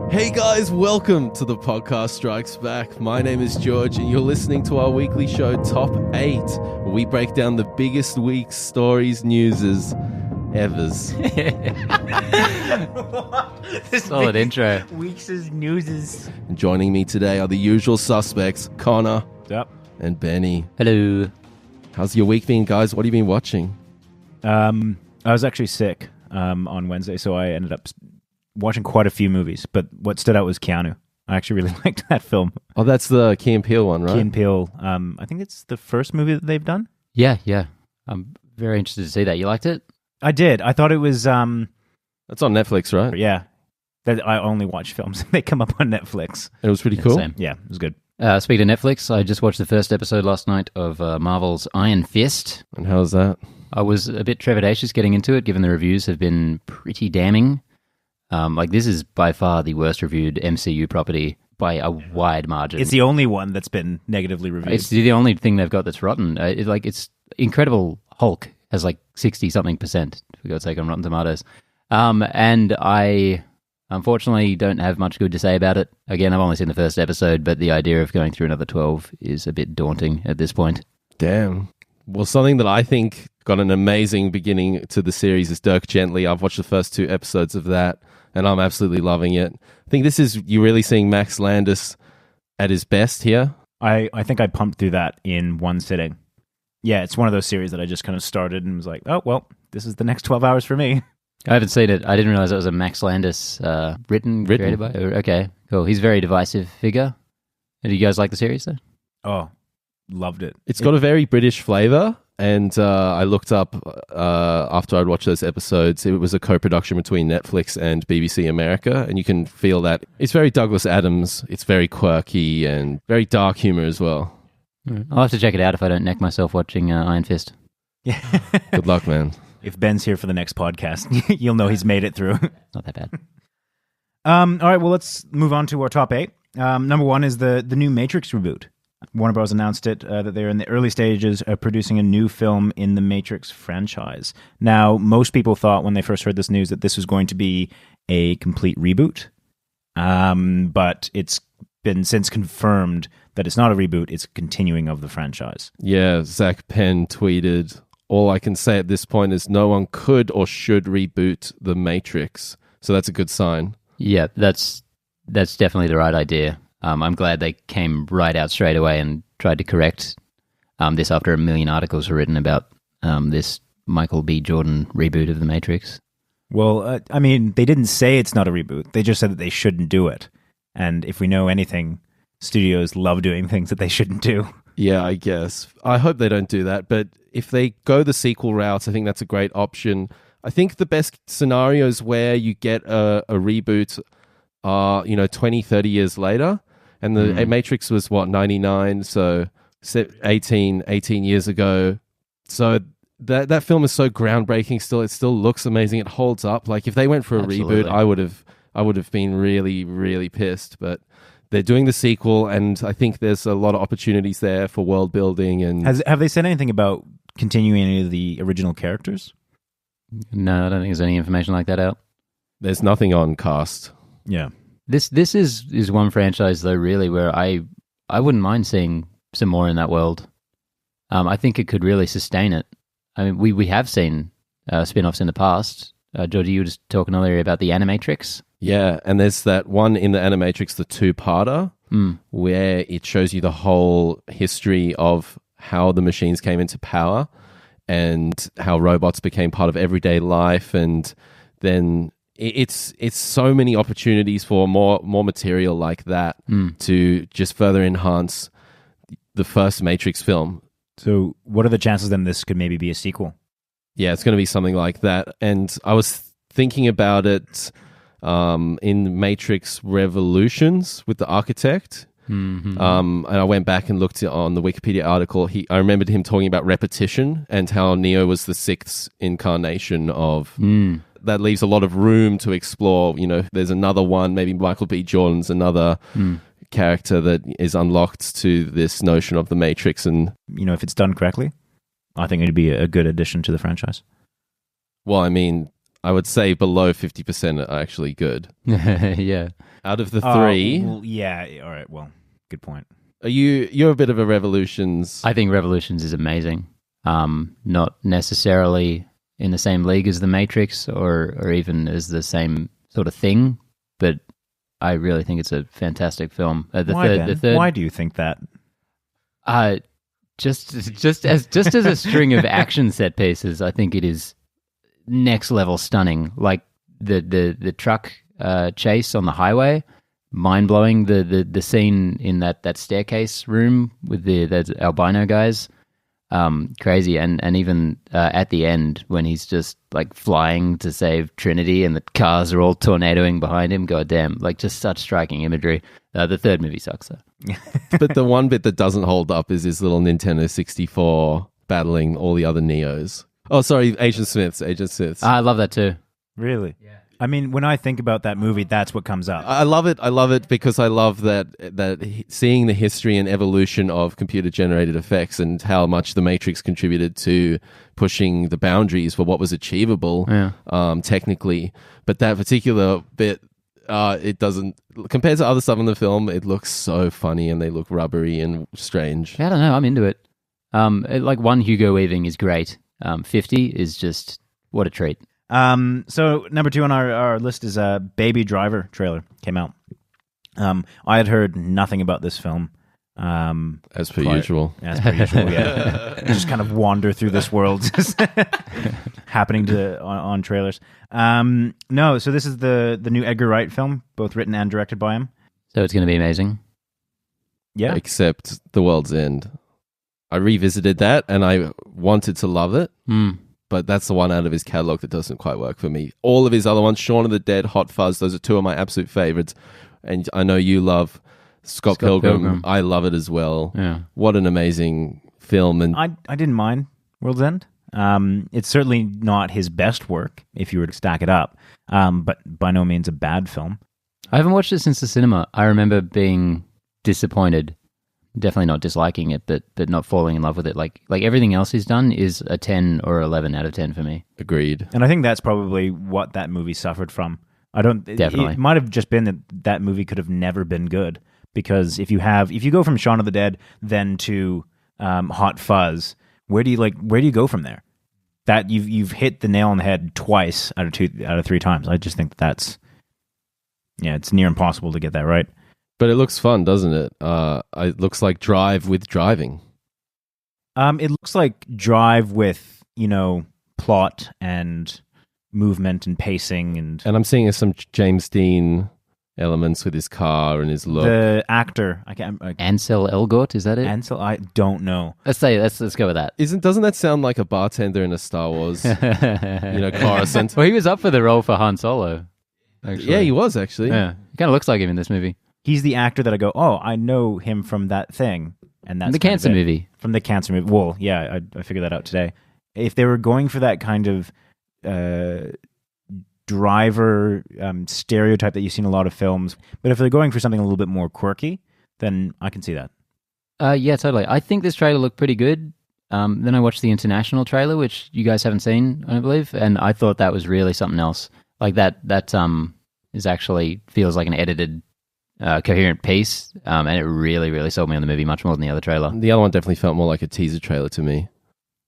Hey guys, welcome to the podcast Strikes Back. My name is George and you're listening to our weekly show Top 8, where we break down the biggest week's stories, newses, evers. Solid intro. Weeks' newses. And joining me today are the usual suspects, Connor Yep. and Benny. Hello. How's your week been, guys? What have you been watching? I was actually sick on Wednesday, so I ended up watching quite a few movies, but what stood out was Keanu. I actually really liked that film. Oh, that's the Key and Peele one, right? Key and Peele. I think it's the first movie that they've done. Yeah. I'm very interested to see that. You liked it? I did. I thought it was... That's on Netflix, right? Yeah. I only watch films. They come up on Netflix. It was pretty cool. Same. Yeah, it was good. Speaking of Netflix, I just watched the first episode last night of Marvel's Iron Fist. And how's that? I was a bit trepidatious getting into it, given the reviews have been pretty damning. This is by far the worst reviewed MCU property by a wide margin. It's the only one that's been negatively reviewed. It's the only thing they've got that's rotten. It's Incredible Hulk has 60-something%, for God's sake, on Rotten Tomatoes. And I unfortunately don't have much good to say about it. Again, I've only seen the first episode, but the idea of going through another 12 is a bit daunting at this point. Damn. Well, something that I think got an amazing beginning to the series is Dirk Gently. I've watched the first 2 episodes of that, and I'm absolutely loving it. I think you're really seeing Max Landis at his best here. I think I pumped through that in one sitting. Yeah, it's one of those series that I just kind of started and was like, oh, well, this is the next 12 hours for me. I haven't seen it. I didn't realize it was a Max Landis written. Created by. Okay, cool. He's a very divisive figure. Do you guys like the series, though? Oh, loved it. It's got a very British flavor, and I looked up after I'd watched those episodes. It was a co-production between Netflix and BBC America, and you can feel that it's very Douglas Adams. It's very quirky and very dark humor as well. I'll have to check it out if I don't neck myself watching Iron Fist. Yeah. Good luck, man. If Ben's here for the next podcast, you'll know he's made it through. Not that bad. All right, well, let's move on to our top 8. Number 1 is the new Matrix reboot. Warner Bros. Announced it that they're in the early stages of producing a new film in the Matrix franchise. Now, most people thought when they first heard this news that this was going to be a complete reboot, but it's been since confirmed that it's not a reboot, it's a continuing of the franchise. Yeah, Zach Penn tweeted, all I can say at this point is no one could or should reboot the Matrix. So that's a good sign. Yeah, that's definitely the right idea. I'm glad they came right out straight away and tried to correct this after a million articles were written about this Michael B. Jordan reboot of The Matrix. Well, they didn't say it's not a reboot. They just said that they shouldn't do it. And if we know anything, studios love doing things that they shouldn't do. Yeah, I guess. I hope they don't do that. But if they go the sequel route, I think that's a great option. I think the best scenarios where you get a reboot are, 20, 30 years later. And the Matrix was, 99? So 18 years ago. So that film is so groundbreaking still. It still looks amazing. It holds up. Like, if they went for a reboot, I would have been really, really pissed. But they're doing the sequel, and I think there's a lot of opportunities there for world building. And have they said anything about continuing any of the original characters? No, I don't think there's any information like that out. There's nothing on cast. Yeah. This is one franchise, though, really, where I wouldn't mind seeing some more in that world. I think it could really sustain it. I mean, we have seen spin-offs in the past. Georgie, you were just talking earlier about the Animatrix. Yeah, and there's that one in the Animatrix, the 2-parter, where it shows you the whole history of how the machines came into power and how robots became part of everyday life, and then it's so many opportunities for more material like that to just further enhance the first Matrix film. So what are the chances then this could maybe be a sequel? Yeah, it's going to be something like that. And I was thinking about it in Matrix Revolutions with the architect. Mm-hmm. And I went back and looked on the Wikipedia article. I remembered him talking about repetition and how Neo was the 6th incarnation of... That leaves a lot of room to explore. There's another one, maybe Michael B. Jordan's another character that is unlocked to this notion of the Matrix. And if it's done correctly, I think it'd be a good addition to the franchise. Well, I mean, I would say below 50% are actually good. Yeah. Out of the three, well, yeah. All right. Well, good point. you're a bit of a Revolutions. I think Revolutions is amazing. Not necessarily in the same league as The Matrix or even as the same sort of thing, but I really think it's a fantastic film. Why, Ben? Why do you think that? Just as a string of action set pieces, I think it is next level stunning. Like the truck chase on the highway, mind blowing. The scene in that staircase room with the albino guys, crazy. And even at the end when he's just like flying to save Trinity and the cars are all tornadoing behind him. God damn, like just such striking imagery. The third movie sucks though. But the one bit that doesn't hold up is his little Nintendo 64 battling all the other Neos. Oh, sorry, Agent Smiths. I love that too. Really? Yeah. I mean, when I think about that movie, that's what comes up. I love it because I love that seeing the history and evolution of computer-generated effects and how much The Matrix contributed to pushing the boundaries for what was achievable technically. But that particular bit, it doesn't... Compared to other stuff in the film, it looks so funny and they look rubbery and strange. I don't know. I'm into it. Like one Hugo Weaving is great. 50 is just... What a treat. So number 2 on our list is a Baby Driver trailer came out. I had heard nothing about this film. As per usual. As per usual, yeah. Just kind of wander through this world, happening on trailers. No, so this is the new Edgar Wright film, both written and directed by him. So it's going to be amazing. Yeah. Except The World's End. I revisited that and I wanted to love it. But that's the one out of his catalog that doesn't quite work for me. All of his other ones, Shaun of the Dead, Hot Fuzz, those are 2 of my absolute favorites. And I know you love Scott Pilgrim. I love it as well. Yeah. What an amazing film. And I didn't mind World's End. It's certainly not his best work, if you were to stack it up, but by no means a bad film. I haven't watched it since the cinema. I remember being disappointed. Definitely not disliking it, but not falling in love with it. Like everything else he's done is a 10 or 11 out of 10 for me. Agreed. And I think that's probably what that movie suffered from. Definitely. It might have just been that movie could have never been good, because if you go from Shaun of the Dead then to Hot Fuzz, where do you go from there? That you've hit the nail on the head twice out of 3 times. I just think that's it's near impossible to get that right. But it looks fun, doesn't it? It looks like Drive with driving. It looks like Drive with, plot and movement and pacing. And I'm seeing some James Dean elements with his car and his look. The actor. Ansel Elgort, is that it? Ansel, I don't know. Let's go with that. Doesn't that sound like a bartender in a Star Wars, Coruscant? Well, he was up for the role for Han Solo. Actually. Yeah, he was actually. Yeah, he kind of looks like him in this movie. He's the actor that I go, oh, I know him from that thing. And that's the cancer movie. From the cancer movie. Well, yeah, I figured that out today. If they were going for that kind of driver stereotype that you see in a lot of films, but if they're going for something a little bit more quirky, then I can see that. Yeah, totally. I think this trailer looked pretty good. Then I watched the international trailer, which you guys haven't seen, I believe, and I thought that was really something else. Like that is actually feels like an edited coherent piece, and it really, really sold me on the movie much more than the other trailer. The other one definitely felt more like a teaser trailer to me.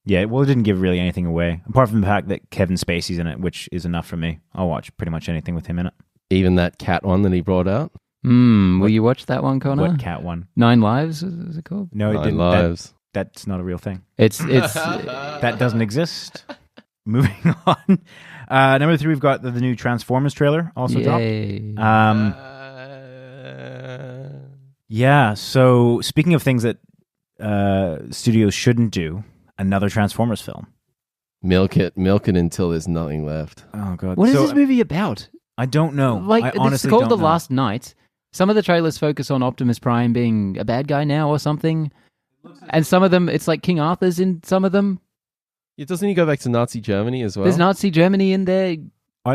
Yeah, well, it didn't give really anything away, apart from the fact that Kevin Spacey's in it, which is enough for me. I'll watch pretty much anything with him in it. Even that cat one that he brought out? Will you watch that one, Connor? What cat one? 9 Lives, is it called? No, it 9 didn't. Lives. That's not a real thing. It's that doesn't exist. Moving on. Number 3, we've got the new Transformers trailer also dropped. Yeah, so speaking of things that studios shouldn't do, another Transformers film. Milk it until there's nothing left. Oh, God. What is this movie about? I don't know. Like, it's called The Last Night. Some of the trailers focus on Optimus Prime being a bad guy now or something. And some of them, it's like King Arthur's in some of them. Doesn't he go back to Nazi Germany as well? There's Nazi Germany in there.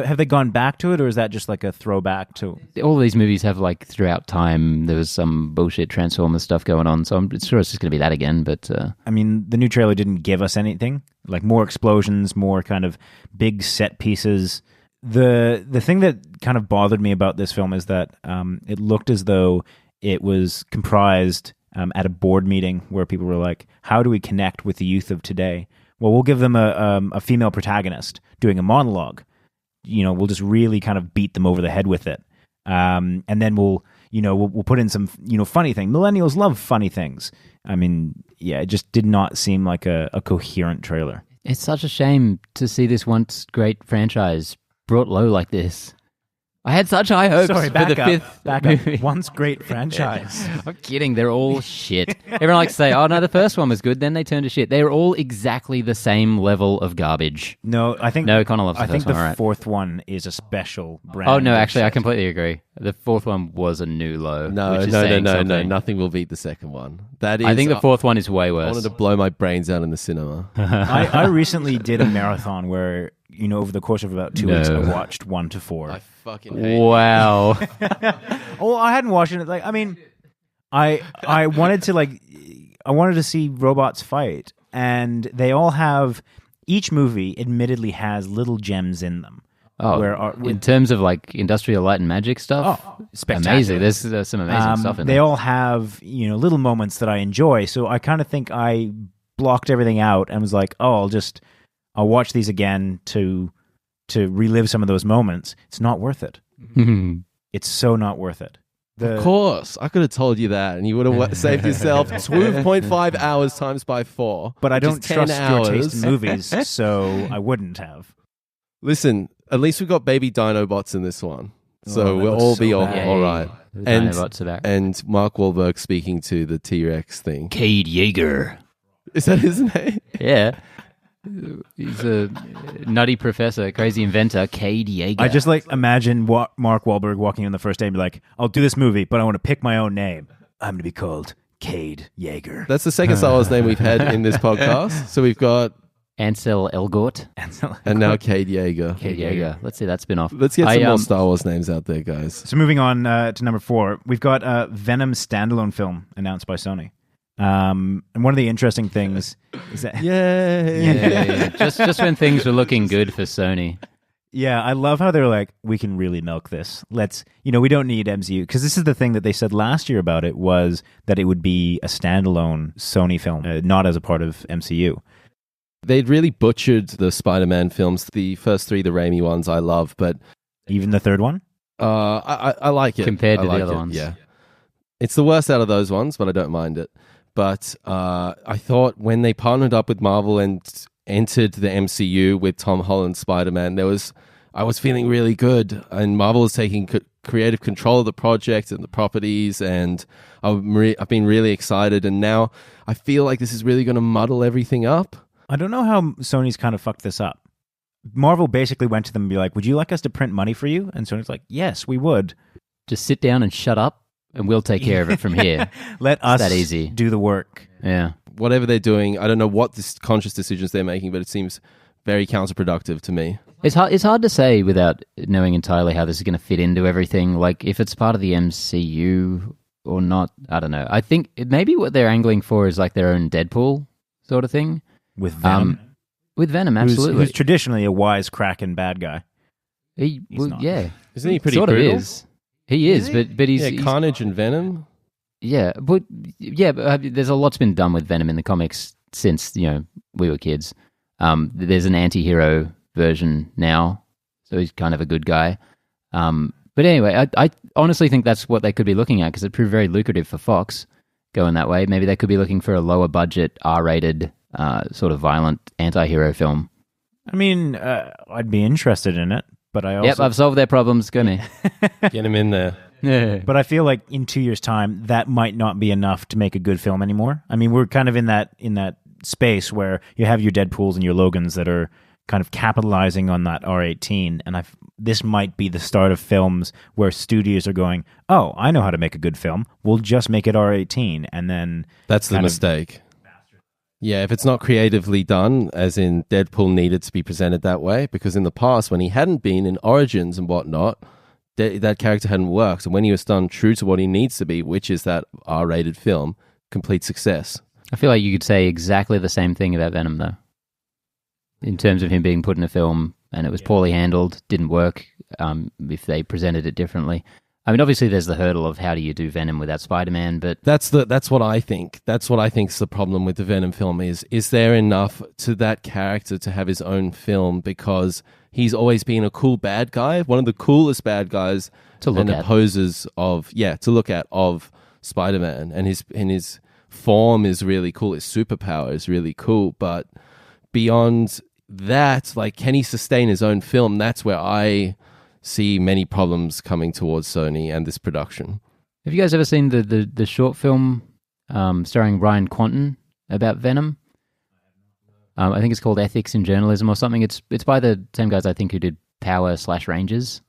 Have they gone back to it, or is that just like a throwback to... All these movies have, like, throughout time, there was some bullshit Transformers stuff going on, so I'm sure it's just going to be that again, but... I mean, the new trailer didn't give us anything. Like, more explosions, more kind of big set pieces. The thing that kind of bothered me about this film is that it looked as though it was comprised at a board meeting where people were like, how do we connect with the youth of today? Well, we'll give them a female protagonist doing a monologue. We'll just really kind of beat them over the head with it. And then we'll put in some, funny thing. Millennials love funny things. I mean, yeah, it just did not seem like a coherent trailer. It's such a shame to see this once great franchise brought low like this. I had such high hopes for the fifth movie. Once great franchise. I'm kidding. They're all shit. Everyone likes to say, oh, no, the first one was good. Then they turned to shit. They're all exactly the same level of garbage. No, I think... No, Connor loves the I first think one, the right? fourth one is a special brand. Oh, no, actually, I completely agree. The fourth one was a new low. No. Nothing will beat the second one. That is... I think the fourth one is way worse. I wanted to blow my brains out in the cinema. I recently did a marathon where... over the course of about 2 weeks, I watched 1 to 4. I fucking hate Wow. Oh, I hadn't watched it. Like, I mean, I wanted to see robots fight, and they all have. Each movie, admittedly, has little gems in them. Oh, in terms of like industrial light and magic stuff, spectacular. Amazing. There's some amazing stuff in there. They all have little moments that I enjoy. So I kind of think I blocked everything out and was like, oh, I'll watch these again to relive some of those moments. It's not worth it. It's so not worth it. Of course. I could have told you that, and you would have saved yourself 2.5 hours times by 4. But I don't trust hours. your taste in movies, so I wouldn't have. Listen, at least we've got baby Dinobots in this one. So we'll all be all right. And Mark Wahlberg speaking to the T-Rex thing. Cade Yeager. Is that his name? Yeah. He's a nutty professor, crazy inventor, Cade Yeager. I just imagine Mark Wahlberg walking in the first day and be like, I'll do this movie, but I want to pick my own name. I'm going to be called Cade Yeager. That's the second Star Wars name we've had in this podcast. So we've got Ansel Elgort. And now Cade Yeager. Cade Yeager. Let's see that spin-off. Let's get some more Star Wars names out there, guys. So moving on to number 4, we've got a Venom standalone film announced by Sony. And one of the interesting things is that yeah. Just when things were looking good for Sony. Yeah, I love how they're like, we can really milk this. Let's, we don't need MCU, because this is the thing that they said last year about it, was that it would be a standalone Sony film, not as a part of MCU. They'd really butchered the Spider-Man films. The first 3, the Raimi ones, I love, but even the third one, I like it compared to the other ones. Yeah, it's the worst out of those ones, but I don't mind it. But I thought when they partnered up with Marvel and entered the MCU with Tom Holland's Spider-Man, I was feeling really good. And Marvel was taking creative control of the project and the properties, and I've been really excited. And now I feel like this is really going to muddle everything up. I don't know how Sony's kind of fucked this up. Marvel basically went to them and be like, would you like us to print money for you? And Sony's like, yes, we would. Just sit down and shut up. And we'll take care of it from here. Let us that easy. Do the work. Yeah. Whatever they're doing, I don't know what conscious decisions they're making, but it seems very counterproductive to me. It's hard to say without knowing entirely how this is going to fit into everything. Like, if it's part of the MCU or not, I don't know. I think maybe what they're angling for is like their own Deadpool sort of thing. With Venom. With Venom, absolutely. Who's traditionally a wisecracking bad guy. He's not. Yeah. Isn't he pretty sort brutal? Of is. He is, but he's... Yeah, Carnage and Venom? Yeah, but there's a lot's been done with Venom in the comics since, we were kids. There's an anti-hero version now, so he's kind of a good guy. But anyway, I honestly think that's what they could be looking at, because it proved very lucrative for Fox going that way. Maybe they could be looking for a lower budget, R-rated, sort of violent anti-hero film. I mean, I'd be interested in it. But I also... Yep, I've solved their problems. Go me. Get him in there. Yeah. But I feel like in 2 years' time, that might not be enough to make a good film anymore. I mean, we're kind of in that space where you have your Deadpools and your Logans that are kind of capitalizing on that R18, and this might be the start of films where studios are going, oh, I know how to make a good film. We'll just make it R18, and then that's the mistake. Yeah, if it's not creatively done, as in Deadpool needed to be presented that way, because in the past, when he hadn't been in Origins and whatnot, that character hadn't worked. And when he was done true to what he needs to be, which is that R-rated film, complete success. I feel like you could say exactly the same thing about Venom, though. In terms of him being put in a film and it was poorly handled, didn't work if they presented it differently. I mean, obviously there's the hurdle of how do you do Venom without Spider-Man, but... That's what I think. That's what I think is the problem with the Venom film is there enough to that character to have his own film, because he's always been a cool bad guy, one of the coolest bad guys to look and at. opposers of Spider-Man, and his form is really cool, his superpower is really cool, but beyond that, like, can he sustain his own film? That's where I see many problems coming towards Sony and this production. Have you guys ever seen the short film starring Ryan Quanten about Venom? I think it's called Ethics in Journalism or something. It's by the same guys I think who did Power/Rangers.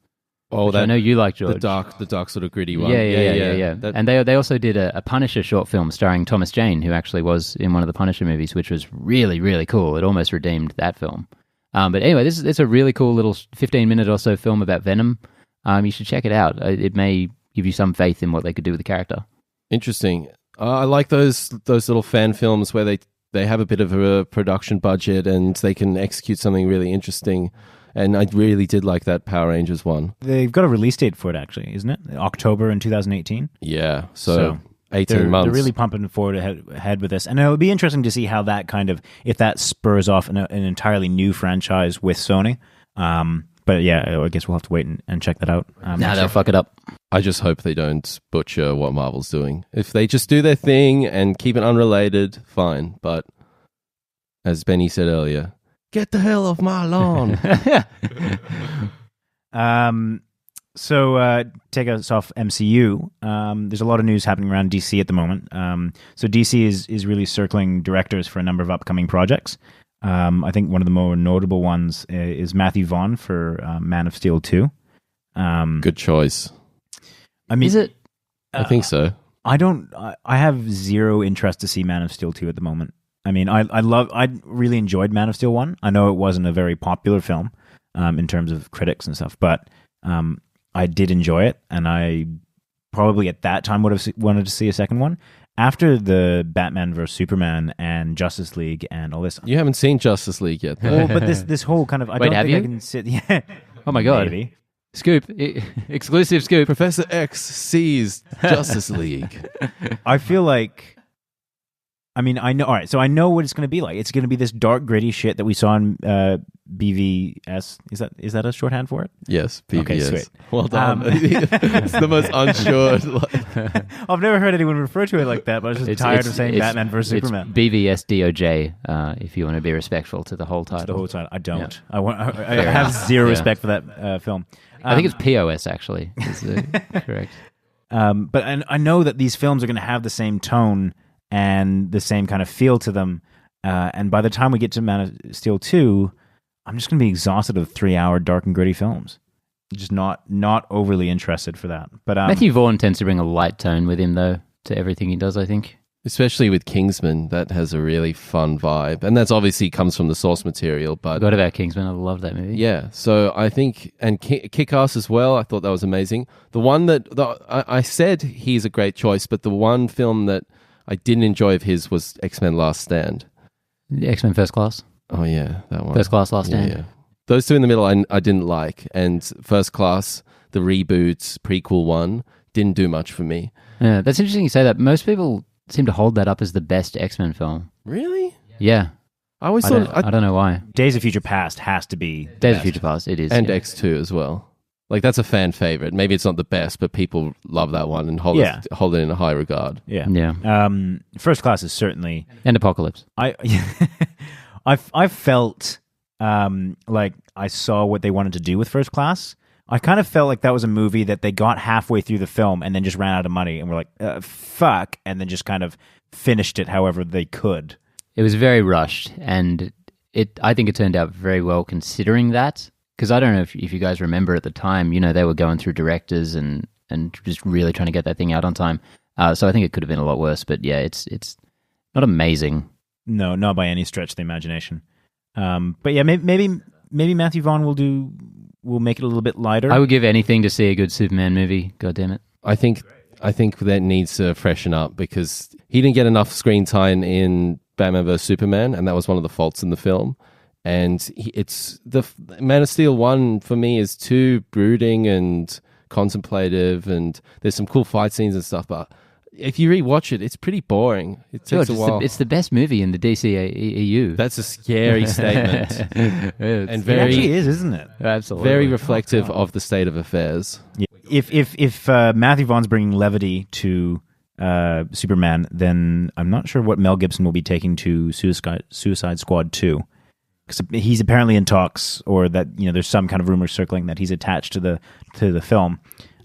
Oh, that, I know you like, George. The dark sort of gritty one. Yeah. And they also did a Punisher short film starring Thomas Jane, who actually was in one of the Punisher movies, which was really, really cool. It almost redeemed that film. But anyway, it's a really cool little 15-minute or so film about Venom. You should check it out. It may give you some faith in what they could do with the character. Interesting. I like those little fan films where they have a bit of a production budget and they can execute something really interesting. And I really did like that Power Rangers one. They've got a release date for it, actually, isn't it? October in 2018. Yeah, so 18 months. They're really pumping forward ahead with this. And it'll be interesting to see how that if that spurs off an entirely new franchise with Sony. But yeah, I guess we'll have to wait and check that out. They'll fuck it up. I just hope they don't butcher what Marvel's doing. If they just do their thing and keep it unrelated, fine. But as Benny said earlier, get the hell off my lawn. So take us off MCU. There's a lot of news happening around DC at the moment. So DC is really circling directors for a number of upcoming projects. I think one of the more notable ones is Matthew Vaughn for Man of Steel 2. Good choice. I mean, is it? I think so. I have zero interest to see Man of Steel 2 at the moment. I mean, I really enjoyed Man of Steel 1. I know it wasn't a very popular film in terms of critics and stuff, but I did enjoy it, and I probably at that time would have wanted to see a second one. After the Batman vs Superman and Justice League and all this, you haven't seen Justice League yet, though. Well, but this whole kind of I can sit. Yeah. Oh my god! Maybe. Scoop, exclusive scoop. Professor X sees Justice League. I feel like, I mean, I know. All right, so I know what it's going to be like. It's going to be this dark, gritty shit that we saw in BVS. Is that a shorthand for it? Yes, BVS. Okay, sweet. Well done. It's the most unsure. I've never heard anyone refer to it like that, but I was just tired of saying Batman vs Superman. It's BVS DOJ, if you want to be respectful to the whole title. The whole title. I don't. Yeah. I Fair have enough. zero respect for that film. I think it's POS, actually. Is correct. But I know that these films are going to have the same tone and the same kind of feel to them. And by the time we get to Man of Steel 2, I'm just going to be exhausted of 3-hour dark and gritty films. Just not overly interested for that. But Matthew Vaughn tends to bring a light tone with him, though, to everything he does, I think. Especially with Kingsman, that has a really fun vibe. And that's obviously comes from the source material. But forgot about Kingsman. I love that movie. Yeah, so I think, and Kick-Ass as well, I thought that was amazing. The one that, I said he's a great choice, but the one film that I didn't enjoy of his was X-Men Last Stand. The X-Men First Class? Oh yeah, that one. First Class, Last Stand. Yeah. Those two in the middle I didn't like. And First Class, the Reboot prequel one, didn't do much for me. Yeah, that's interesting you say that. Most people seem to hold that up as the best X-Men film. Really? Yeah. I always thought... I don't know why. Days of Future Past has to be Days of Future Past, it is. And X2 as well. Like, that's a fan favorite. Maybe it's not the best, but people love that one and hold it in a high regard. Yeah. Yeah. First Class is certainly... And Apocalypse. I felt like I saw what they wanted to do with First Class. I kind of felt like that was a movie that they got halfway through the film and then just ran out of money and were like, fuck, and then just kind of finished it however they could. It was very rushed, and I think it turned out very well considering that. Because I don't know if you guys remember at the time, they were going through directors and just really trying to get that thing out on time. So I think it could have been a lot worse. But yeah, it's not amazing. No, not by any stretch of the imagination. But yeah, maybe Matthew Vaughn will make it a little bit lighter. I would give anything to see a good Superman movie. God damn it! I think that needs to freshen up because he didn't get enough screen time in Batman vs Superman, and that was one of the faults in the film. And it's the Man of Steel 1 for me is too brooding and contemplative, and there's some cool fight scenes and stuff, but if you rewatch it, it's pretty boring. It takes a while. It's the best movie in the DC EU. That's a scary statement. And very, it actually is, isn't it? Absolutely. Very reflective of the state of affairs. Yeah. If Matthew Vaughn's bringing levity to Superman, then I'm not sure what Mel Gibson will be taking to Suicide Squad 2. Because he's apparently in talks, or that there's some kind of rumor circling that he's attached to the film.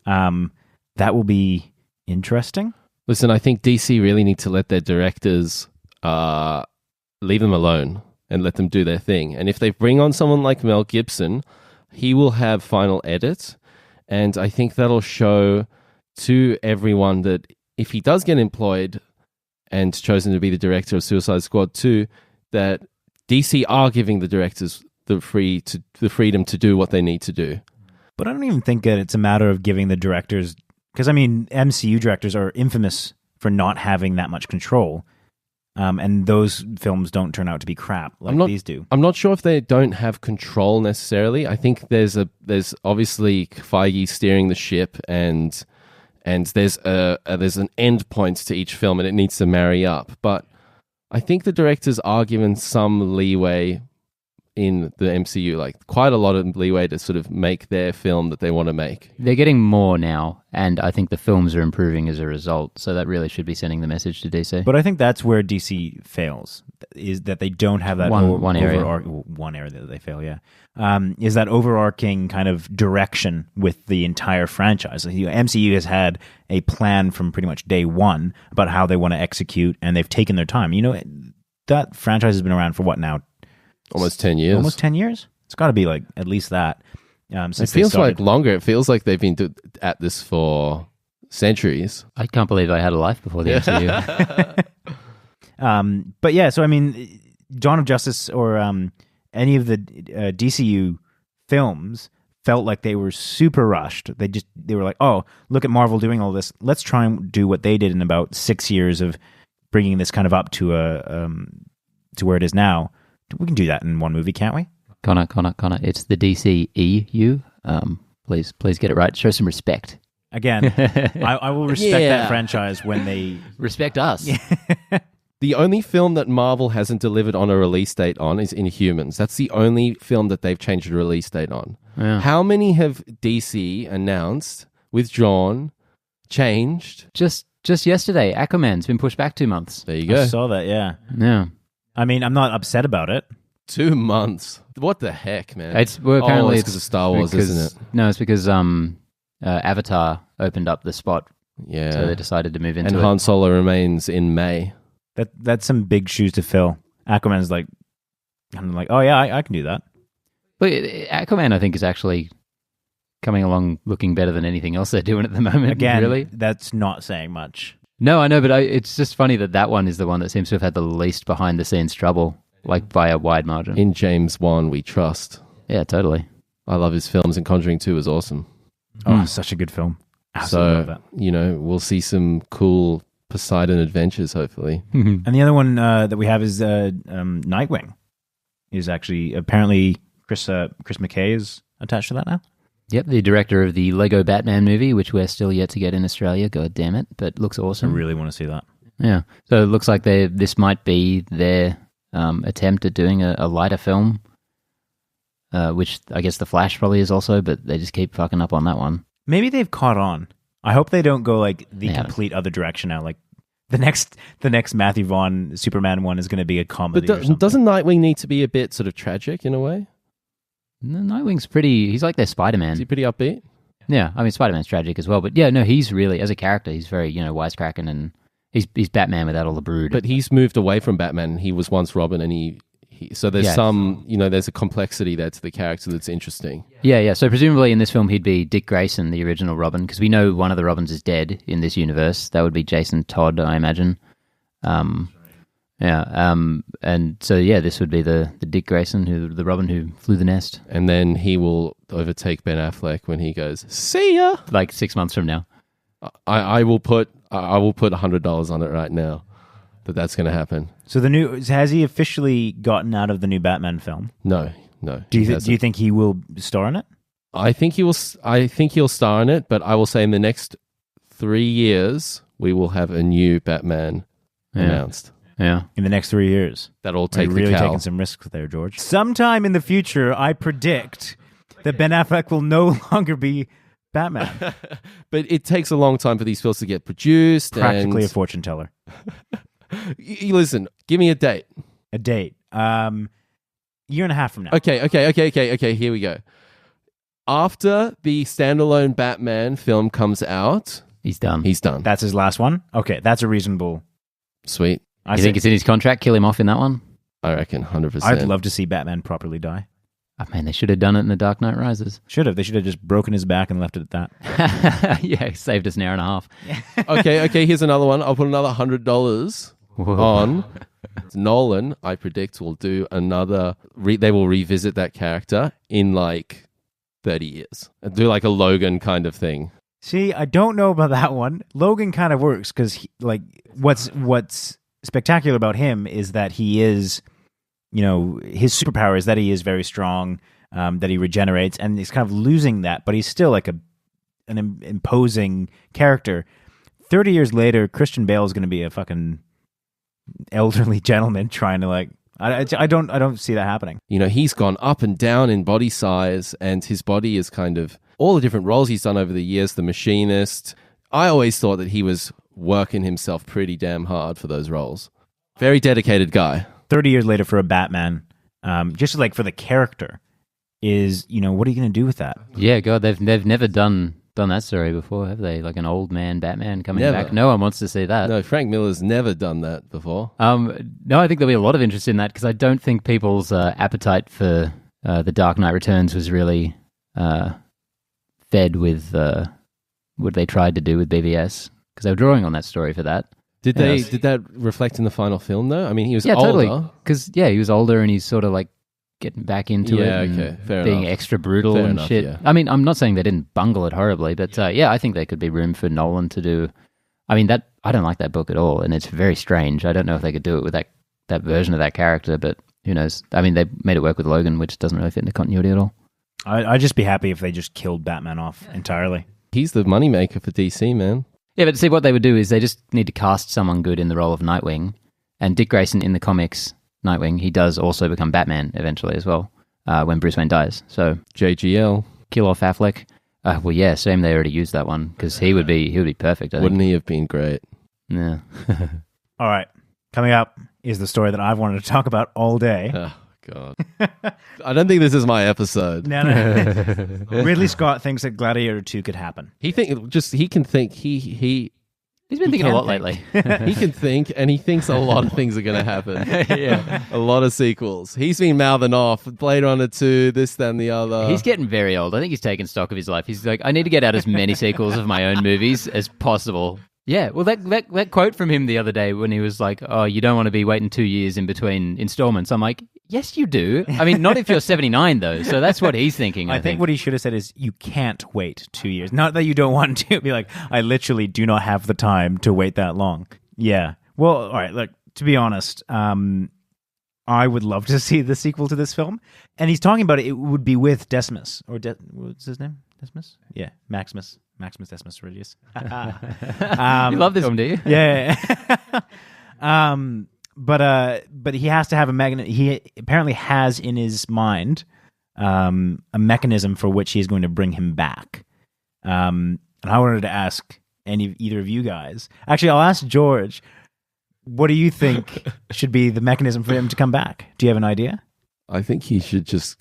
That will be interesting. Listen, I think DC really need to let their directors leave them alone and let them do their thing. And if they bring on someone like Mel Gibson, he will have final edit, and I think that'll show to everyone that if he does get employed and chosen to be the director of Suicide Squad 2, that DC are giving the directors the freedom to do what they need to do. But I don't even think that it's a matter of giving the directors, because MCU directors are infamous for not having that much control, and those films don't turn out to be crap like these do. I'm not sure if they don't have control necessarily. I think there's obviously Feige steering the ship, and there's an end point to each film, and it needs to marry up. But I think the directors are given some leeway in the MCU, like quite a lot of leeway to sort of make their film that they want to make. They're getting more now, and I think the films are improving as a result, so that really should be sending the message to DC. But I think that's where DC fails, is that they don't have that one area. One area that they fail, yeah. Is that overarching kind of direction with the entire franchise. MCU has had a plan from pretty much day one about how they want to execute, and they've taken their time. That franchise has been around for what now? Almost 10 years. Almost 10 years? It's got to be like at least that. It feels like longer. It feels like they've been at this for centuries. I can't believe I had a life before the MCU. But yeah, so Dawn of Justice or any of the DCU films felt like they were super rushed. They were like, oh, look at Marvel doing all this. Let's try and do what they did in about 6 years of bringing this kind of up to where it is now. We can do that in one movie, can't we? Connor, it's the DCEU. Please get it right. Show some respect. Again, I will respect that franchise when they respect us. The only film that Marvel hasn't delivered on a release date on is Inhumans. That's the only film that they've changed a release date on. Yeah. How many have DC announced, withdrawn, changed? Just yesterday, Aquaman's been pushed back 2 months. There you go. I saw that, yeah. Yeah. I'm not upset about it. 2 months. What the heck, man? Apparently it's because of Star Wars, isn't it? No, it's because Avatar opened up the spot. Yeah. So they decided to move into it. And Han Solo remains in May. That's some big shoes to fill. Aquaman's like, I'm like, oh yeah, I can do that. But Aquaman, I think, is actually coming along looking better than anything else they're doing at the moment. Again, really? That's not saying much. No, I know, but it's just funny that one is the one that seems to have had the least behind-the-scenes trouble, like by a wide margin. In James Wan, we trust. Yeah, totally. I love his films, and Conjuring 2 is awesome. Oh, such a good film. Absolutely love that. We'll see some cool Poseidon adventures, hopefully. And the other one that we have is Nightwing. Is actually, apparently, Chris McKay is attached to that now. Yep, the director of the Lego Batman movie, which we're still yet to get in Australia. God damn it, but looks awesome. I really want to see that. Yeah, so it looks like this might be their attempt at doing a lighter film, which I guess The Flash probably is also, but they just keep fucking up on that one. Maybe they've caught on. I hope they don't go like the complete other direction now. Like the next Matthew Vaughn Superman one is going to be a comedy. But doesn't Nightwing need to be a bit sort of tragic in a way? No, Nightwing's he's like their Spider-Man. Is he pretty upbeat? Yeah, I mean, Spider-Man's tragic as well. But yeah, no, he's really, as a character, he's very, wisecracking, and he's Batman without all the brood. But he's moved away from Batman. He was once Robin, and so there's there's a complexity there to the character that's interesting. Yeah. So presumably in this film, he'd be Dick Grayson, the original Robin, because we know one of the Robins is dead in this universe. That would be Jason Todd, I imagine. Yeah. And so yeah, this would be the Dick Grayson, the Robin who flew the nest. And then he will overtake Ben Affleck when he goes, "See ya." Like 6 months from now. I will put $100 on it right now that's going to happen. So has he officially gotten out of the new Batman film? No. Do you think he will star in it? I think he'll star in it, but I will say in the next 3 years we will have a new Batman announced. Yeah. In the next 3 years. That'll take really the cow. taking some risks there, George. Sometime in the future, I predict that Ben Affleck will no longer be Batman. But it takes a long time for these films to get produced. Practically a fortune teller. Listen, give me a date. A date. Year and a half from now. Okay, here we go. After the standalone Batman film comes out... He's done. That's his last one? Okay, that's a reasonable... Sweet. You think it's in his contract? Kill him off in that one? I reckon 100%. I'd love to see Batman properly die. Oh, man, they should have done it in The Dark Knight Rises. Should have. They should have just broken his back and left it at that. Yeah, saved us an hour and a half. Okay, here's another one. I'll put another $100 on. Nolan, I predict, will do another... they will revisit that character in like 30 years. And do like a Logan kind of thing. See, I don't know about that one. Logan kind of works because what's spectacular about him is that he is, his superpower is that he is very strong, that he regenerates, and he's kind of losing that, but he's still like an imposing character. 30 years later, Christian Bale is going to be a fucking elderly gentleman trying to I don't see that happening. He's gone up and down in body size, and his body is kind of all the different roles he's done over the years. The Machinist. I always thought that he was working himself pretty damn hard for those roles. Very dedicated guy. 30 years later for a Batman, just like for the character, is what are you going to do with that? Yeah, God, they've never done that story before, have they? Like an old man Batman coming back. No one wants to see that. No, Frank Miller's never done that before. No, I think there'll be a lot of interest in that because I don't think people's appetite for The Dark Knight Returns was really fed with what they tried to do with BVS because they were drawing on that story for that. Did that reflect in the final film though? I mean, he was older. Totally. Because he was older and he's sort of like getting back into it and being extra brutal and enough, shit. Yeah. I mean, I'm not saying they didn't bungle it horribly, but I think there could be room for Nolan to do. I mean, I don't like that book at all, and it's very strange. I don't know if they could do it with that version of that character, but who knows? I mean, they made it work with Logan, which doesn't really fit into continuity at all. I'd just be happy if they just killed Batman off entirely. He's the moneymaker for DC, man. Yeah, but see, what they would do is they just need to cast someone good in the role of Nightwing, and Dick Grayson in the comics, Nightwing, he does also become Batman eventually as well when Bruce Wayne dies. So JGL, kill off Affleck. Well, yeah, shame they already used that one because he would be perfect. Wouldn't he have been great? Yeah. All right, coming up is the story that I've wanted to talk about all day. Oh God, I don't think this is my episode. No. Ridley Scott thinks that Gladiator 2 could happen. He's been thinking a lot lately. He can think, and he thinks a lot of things are going to happen. Yeah, a lot of sequels. He's been mouthing off Blade Runner 2, this, that, and the other. He's getting very old. I think he's taking stock of his life. He's like, I need to get out as many sequels of my own movies as possible. Yeah, well, that quote from him the other day when he was like, "Oh, you don't want to be waiting 2 years in between installments." I'm like, yes, you do. I mean, not if you're 79 though. So that's what he's thinking. I think what he should have said is, "You can't wait 2 years." Not that you don't want to. Be like, I literally do not have the time to wait that long. Yeah. Well, all right. Look, to be honest, I would love to see the sequel to this film, and he's talking about it. It would be with Decimus what's his name? Decimus? Yeah, Maximus Decimus Meridius. You love this film, do you? Yeah. But he has to have a mechanism. He apparently has in his mind a mechanism for which he's going to bring him back. And I wanted to ask either of you guys. Actually, I'll ask George. What do you think should be the mechanism for him to come back? Do you have an idea? I think he should just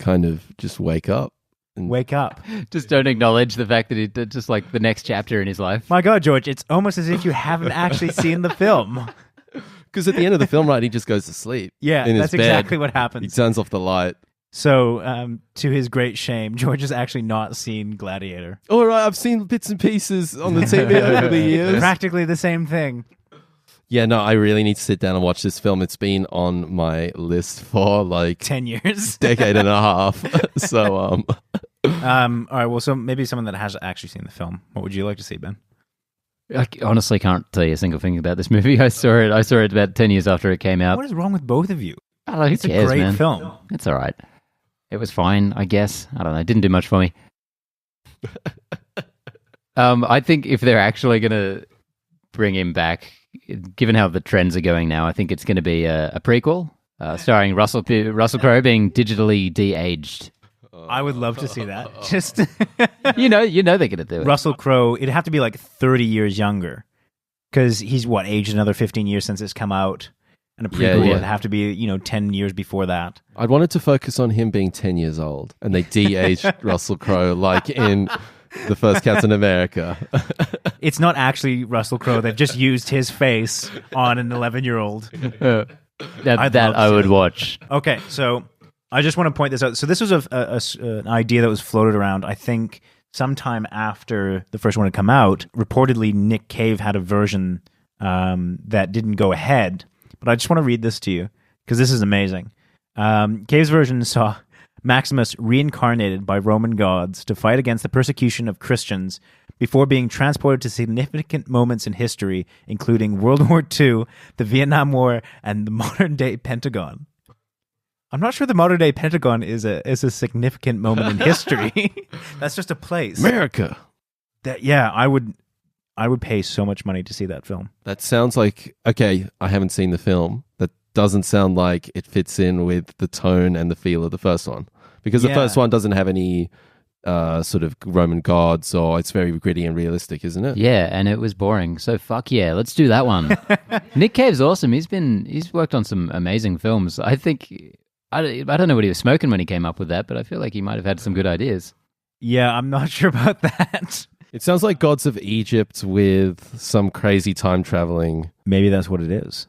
wake up. Wake up. Just don't acknowledge the fact that he did just like the next chapter in his life. My God, George, it's almost as if you haven't actually seen the film. Because at the end of the film, right, he just goes to sleep. Yeah, that's exactly what happens. He turns off the light. So, to his great shame, George has actually not seen Gladiator. All right, I've seen bits and pieces on the TV over the years. Practically the same thing. Yeah, no, I really need to sit down and watch this film. It's been on my list for like 10 years. decade and a half. So, all right, well, so maybe someone that has actually seen the film. What would you like to see, Ben? I honestly can't tell you a single thing about this movie. I saw it about 10 years after it came out. What is wrong with both of you? I don't know, who It's cares, a great man? film. It's all right. It was fine, I guess. I don't know. It didn't do much for me. I think if they're actually going to bring him back, given how the trends are going now, I think it's going to be a prequel starring Russell Crowe being digitally de-aged. I would love to see that. Just You know they're going to do it. Russell Crowe, it'd have to be like 30 years younger. Because he's, aged another 15 years since it's come out. And a prequel would have to be, 10 years before that. I'd wanted to focus on him being 10 years old. And they de-aged Russell Crowe like in the first Captain America. It's not actually Russell Crowe. They've just used his face on an 11-year-old. That I would watch. Okay, so I just want to point this out. So this was an idea that was floated around, I think, sometime after the first one had come out. Reportedly, Nick Cave had a version that didn't go ahead. But I just want to read this to you, because this is amazing. Cave's version saw Maximus reincarnated by Roman gods to fight against the persecution of Christians before being transported to significant moments in history, including World War II, the Vietnam War, and the modern-day Pentagon. I'm not sure the modern-day Pentagon is a significant moment in history. That's just a place. America. I would pay so much money to see that film. That sounds like, okay, I haven't seen the film. That doesn't sound like it fits in with the tone and the feel of the first one. Because the first one doesn't have any sort of Roman gods, or it's very gritty and realistic, isn't it? Yeah, and it was boring. So fuck yeah, let's do that one. Nick Cave's awesome. He's worked on some amazing films. I think, I don't know what he was smoking when he came up with that, but I feel like he might have had some good ideas. Yeah, I'm not sure about that. It sounds like Gods of Egypt with some crazy time traveling. Maybe that's what it is.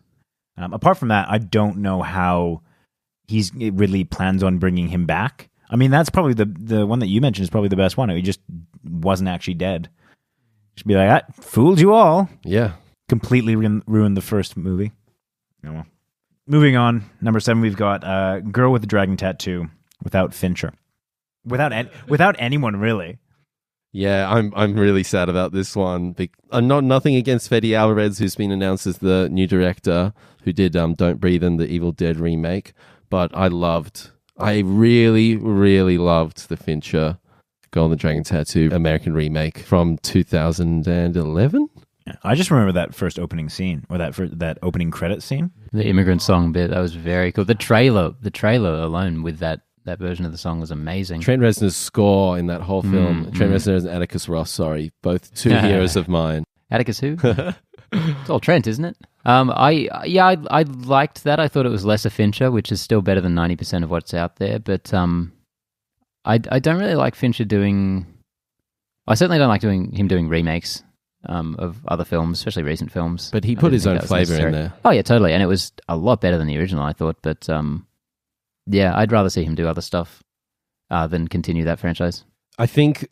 Apart from that, I don't know how Ridley plans on bringing him back. I mean, that's probably the one that you mentioned is probably the best one. He just wasn't actually dead. Just be like, I fooled you all. Yeah. Completely ruined the first movie. Oh, well. Moving on, number 7, we've got Girl with the Dragon Tattoo without Fincher. Without anyone, really. Yeah, I'm really sad about this one. Nothing against Fede Alvarez, who's been announced as the new director, who did Don't Breathe and the Evil Dead remake. But I really, really loved the Fincher Girl with the Dragon Tattoo American remake from 2011. I just remember that first opening scene, or that opening credit scene. The immigrant song bit, that was very cool. The trailer alone with that version of the song was amazing. Trent Reznor's score in that whole film. Trent Reznor and Atticus Ross, both two heroes of mine. Atticus who? It's all Trent, isn't it? I liked that. I thought it was less a Fincher, which is still better than 90% of what's out there. But I don't really like Fincher doing. I certainly don't like him doing remakes of other films, especially recent films. But he put his own flavor in there. Oh yeah, totally, and it was a lot better than the original, I thought. But yeah, I'd rather see him do other stuff than continue that franchise. I think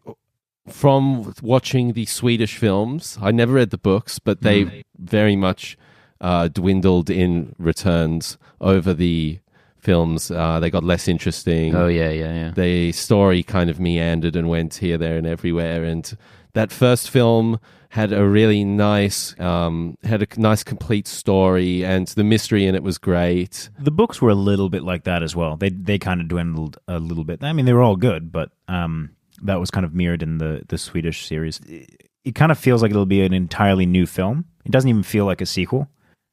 from watching the Swedish films, I never read the books, but they very much dwindled in returns over the films. They got less interesting. Oh, yeah. The story kind of meandered and went here, there, and everywhere. And that first film had a really nice, complete story, and the mystery in it was great. The books were a little bit like that as well. They kind of dwindled a little bit. I mean, they were all good, but that was kind of mirrored in the Swedish series. It kind of feels like it'll be an entirely new film. It doesn't even feel like a sequel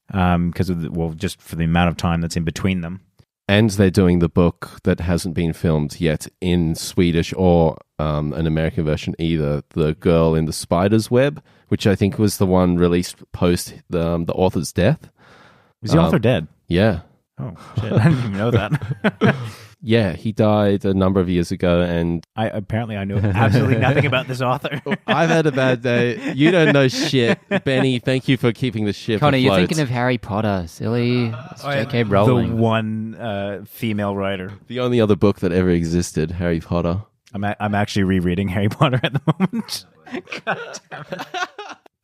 because of just for the amount of time that's in between them. And they're doing the book that hasn't been filmed yet in Swedish or an American version either. The Girl in the Spider's Web, which I think was the one released post the author's death. Was the author dead? Yeah. Oh, shit. I didn't even know that. Yeah, he died a number of years ago, and I know absolutely nothing about this author. I've had a bad day. You don't know shit. Benny, thank you for keeping the ship Connor, afloat. you're thinking of Harry Potter. Silly. It's J.K. Rowling. The one female writer. The only other book that ever existed, Harry Potter. I'm actually rereading Harry Potter at the moment. God damn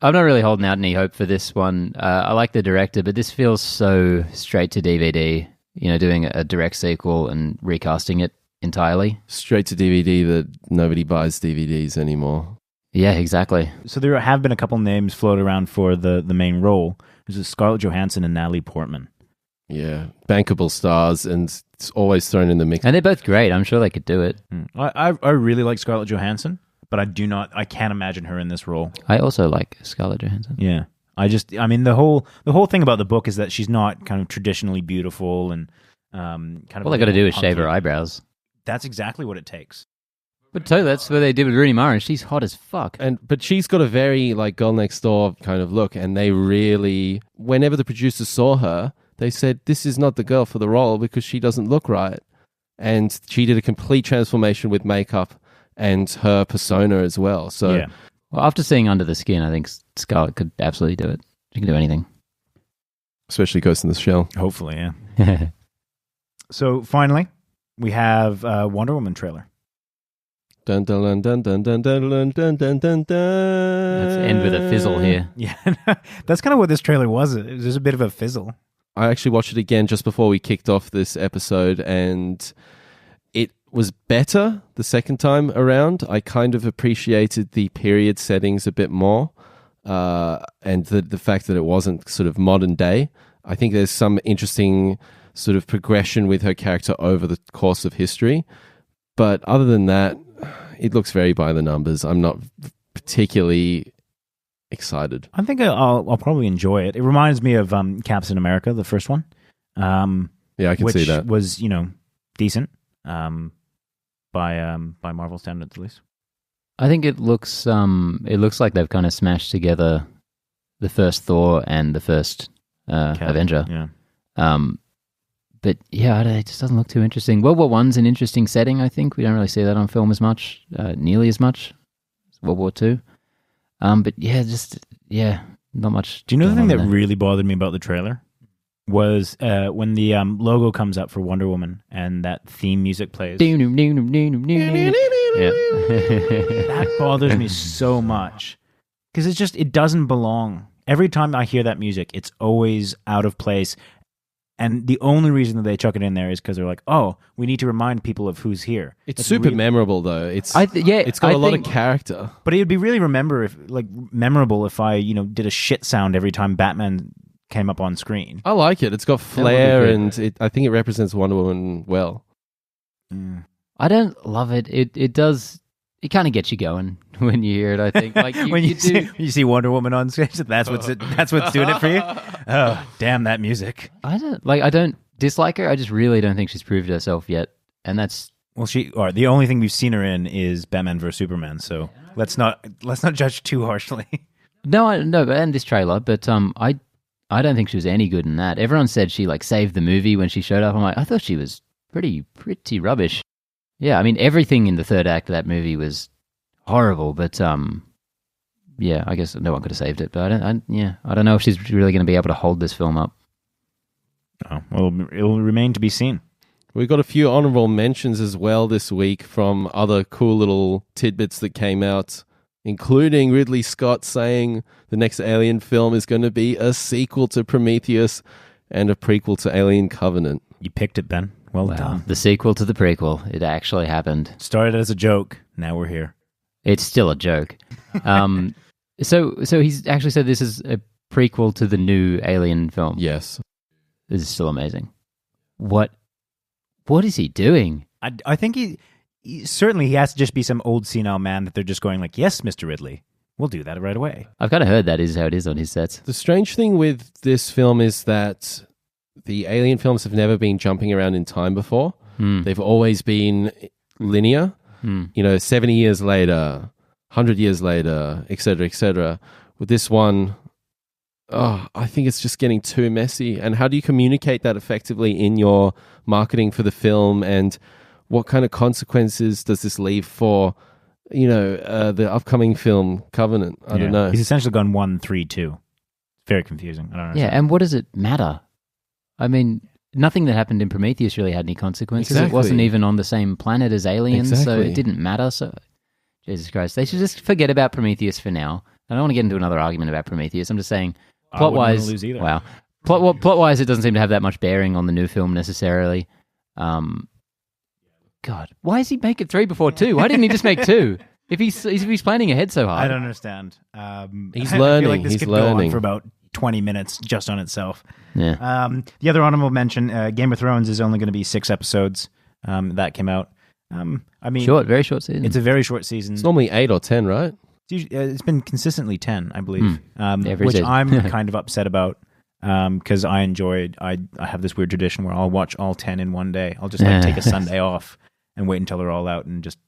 I'm not really holding out any hope for this one. I like the director, but this feels so straight to DVD. Doing a direct sequel and recasting it entirely. Straight to DVD that nobody buys DVDs anymore. Yeah, exactly. So there have been a couple names floated around for the main role. There's Scarlett Johansson and Natalie Portman. Yeah, bankable stars, and it's always thrown in the mix. And they're both great. I'm sure they could do it. I really like Scarlett Johansson, but I can't imagine her in this role. I also like Scarlett Johansson. Yeah. The whole thing about the book is that she's not kind of traditionally beautiful and kind of. All they got to do is shave her eyebrows. That's exactly what it takes. But totally, that's what they did with Rooney Mara. She's hot as fuck. But she's got a very like girl next door kind of look, and they really, whenever the producers saw her, they said this is not the girl for the role because she doesn't look right, and she did a complete transformation with makeup and her persona as well. So. Yeah. Well, after seeing Under the Skin, I think Scarlett could absolutely do it. She can do anything. Especially Ghost in the Shell. Hopefully, yeah. So finally, we have a Wonder Woman trailer. Dun dun dun dun dun dun dun dun dun dun dun. Let's end with a fizzle here. Yeah, that's kind of what this trailer was. It was just a bit of a fizzle. I actually watched it again just before we kicked off this episode, and it was better the second time around. I kind of appreciated the period settings a bit more, and the fact that it wasn't sort of modern day. I think there's some interesting sort of progression with her character over the course of history. But other than that, it looks very by the numbers. I'm not particularly excited. I think I'll probably enjoy it. It reminds me of Captain America, the first one. Yeah, I can see that. Which was, decent. By Marvel standards, at least. I think it looks like they've kind of smashed together the first Thor and the first Avenger. Yeah. But yeah, it just doesn't look too interesting. World War I's an interesting setting. I think we don't really see that on film as much, nearly as much as World War II. But yeah, not much. Do you know the thing that there. really bothered me about the trailer? Was when the logo comes up for Wonder Woman and that theme music plays. Yeah. That bothers me so much because it doesn't belong. Every time I hear that music, it's always out of place. And the only reason that they chuck it in there is because they're like, oh, we need to remind people of who's here. It's super memorable, though. It's got a lot of character. But it would be really memorable if I, did a shit sound every time Batman came up on screen. I like it. It's got flair, and I think it represents Wonder Woman well. I don't love it. It does. It kind of gets you going when you hear it. I think like when you see Wonder Woman on stage, that's what's doing it for you. Oh, damn that music! I don't dislike her. I just really don't think she's proved herself yet, and that's the only thing we've seen her in is Batman vs Superman. So let's not judge too harshly. And this trailer, but I don't think she was any good in that. Everyone said she saved the movie when she showed up. I'm like, I thought she was pretty rubbish. Yeah, I mean, everything in the third act of that movie was horrible, but yeah, I guess no one could have saved it. But I don't know if she's really going to be able to hold this film up. Oh, well, it'll remain to be seen. We've got a few honorable mentions as well this week from other cool little tidbits that came out, including Ridley Scott saying the next Alien film is going to be a sequel to Prometheus and a prequel to Alien Covenant. You picked it, Ben. Well done. The sequel to the prequel. It actually happened. Started as a joke. Now we're here. It's still a joke. So he's actually said this is a prequel to the new Alien film. Yes. This is still amazing. What is he doing? I think he certainly he has to just be some old senile man that they're just going like, yes, Mr. Ridley, we'll do that right away. I've kind of heard that is how it is on his sets. The strange thing with this film is that the Alien films have never been jumping around in time before. They've always been linear. 70 years later, 100 years later, etc., etc. With this one, I think it's just getting too messy. And how do you communicate that effectively in your marketing for the film? And what kind of consequences does this leave for, the upcoming film Covenant? I don't know. He's essentially gone 1, 3, 2. Very confusing. I don't know. Yeah, and what does it matter? I mean, nothing that happened in Prometheus really had any consequences. Exactly. It wasn't even on the same planet as aliens, so it didn't matter. So, Jesus Christ, they should just forget about Prometheus for now. I don't want to get into another argument about Prometheus. I'm just saying, I wouldn't wanna plot-wise... lose either. Wow. Plot-wise, it doesn't seem to have that much bearing on the new film necessarily. God, why does he make it 3 before 2? Why didn't he just make 2? If he's planning ahead so hard. I don't understand. He's I learning. feel like this He's could learning. go on for about 20 minutes just on itself. Yeah. The other honorable mention, Game of Thrones is only going to be 6 episodes. That came out. I mean, Very short season. it's a very short season. It's normally 8 or 10, right? It's been consistently 10, I believe, Every which season. I'm kind of upset about because I have this weird tradition where I'll watch all 10 in one day. I'll just take a Sunday off and wait until they're all out and just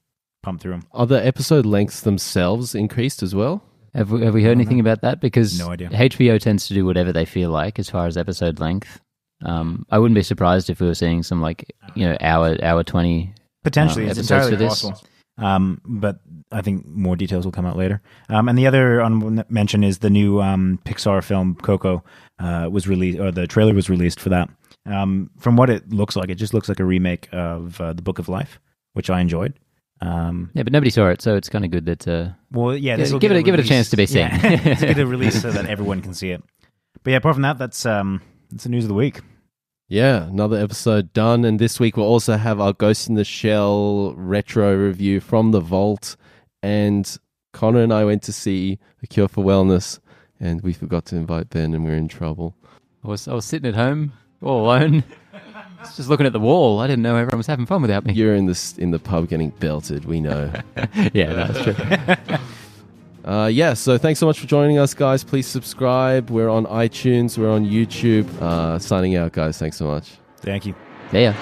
pump through them. Are the episode lengths themselves increased as well? Have we heard anything about that? Because No idea. HBO tends to do whatever they feel like as far as episode length. I wouldn't be surprised if we were seeing some hour 20 Potentially, it's episodes entirely for this. possible. But I think more details will come out later. And the other honorable mention is the new Pixar film Coco was released, or the trailer was released for that. From what it looks like, it just looks like a remake of The Book of Life, which I enjoyed. But nobody saw it, so it's kind of good that. Well, yeah, this will give get it a chance to be seen. Yeah, let's get a release so that everyone can see it. But yeah, apart from that, that's the news of the week. Yeah, another episode done. And this week we'll also have our Ghost in the Shell retro review from the Vault. And Connor and I went to see A Cure for Wellness, and we forgot to invite Ben, and we're in trouble. I was sitting at home all alone, just looking at the wall. I didn't know everyone was having fun without me. You're in the pub getting belted, we know. Yeah, that's true. So thanks so much for joining us, guys. Please subscribe. We're on iTunes. We're on YouTube. Signing out, guys. Thanks so much. Thank you. See ya.